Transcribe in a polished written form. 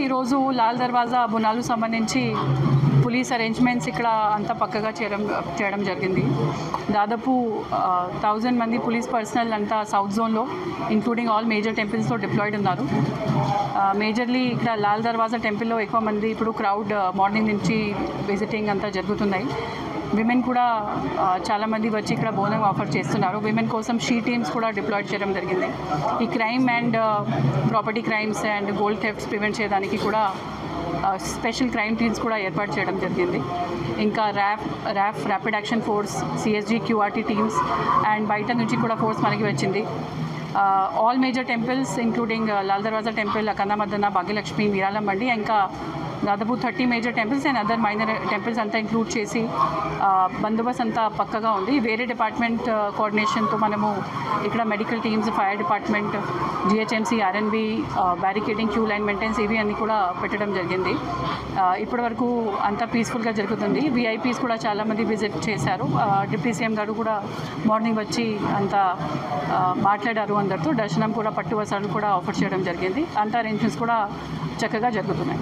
ఈరోజు లాల్ దర్వాజా బునాలు సంబంధించి పోలీస్ అరేంజ్మెంట్స్ ఇక్కడ అంతా పక్కగా చేయడం జరిగింది. దాదాపు 1000 మంది పోలీస్ పర్సనల్ అంతా సౌత్ జోన్లో ఇంక్లూడింగ్ ఆల్ మేజర్ టెంపుల్స్లో డిప్లాయిడ్ ఉన్నారు. మేజర్లీ ఇక్కడ లాల్ దర్వాజా టెంపుల్లో ఎక్కువ మంది ఇప్పుడు క్రౌడ్ మార్నింగ్ నుంచి విజిటింగ్ అంతా జరుగుతున్నాయి. విమెన్ కూడా చాలామంది వచ్చి ఇక్కడ బోనం ఆఫర్ చేస్తున్నారు. విమెన్ కోసం షీ టీమ్స్ కూడా డిప్లాయిడ్ చేయడం జరిగింది. ఈ crime and property crimes and gold thefts prevent చేయడానికి కూడా స్పెషల్ క్రైమ్ టీమ్స్ కూడా ఏర్పాటు చేయడం జరిగింది. ఇంకా rapid action force, CSG, QRT teams and బయట నుంచి కూడా ఫోర్స్ మనకి వచ్చింది. All major temples including Lal Darwaza temple, Akkanna Madanna, Bhagyalakshmi, వీరాలం మండి, ఇంకా దాదాపు 30 major temples and other minor temples అంతా ఇంక్లూడ్ చేసి బందోబస్తు అంతా పక్కగా ఉంది. వేరే డిపార్ట్మెంట్ కోఆర్డినేషన్తో మనము ఇక్కడ medical teams, fire department, GHMC, RNB, barricading, queue line maintenance ఇవి అన్నీ కూడా పెట్టడం జరిగింది. ఇప్పటి వరకు అంతా పీస్ఫుల్గా జరుగుతుంది. విఐపీస్ కూడా చాలామంది విజిట్ చేశారు. డిప్యూటీ సీఎం గారు కూడా మార్నింగ్ వచ్చి అంతా మాట్లాడారు అందరితో. దర్శనం కూడా, పట్టు వస్త్రాలు కూడా ఆఫర్ చేయడం జరిగింది. అంతా అరేంజ్మెంట్స్ కూడా చక్కగా జరుగుతున్నాయి.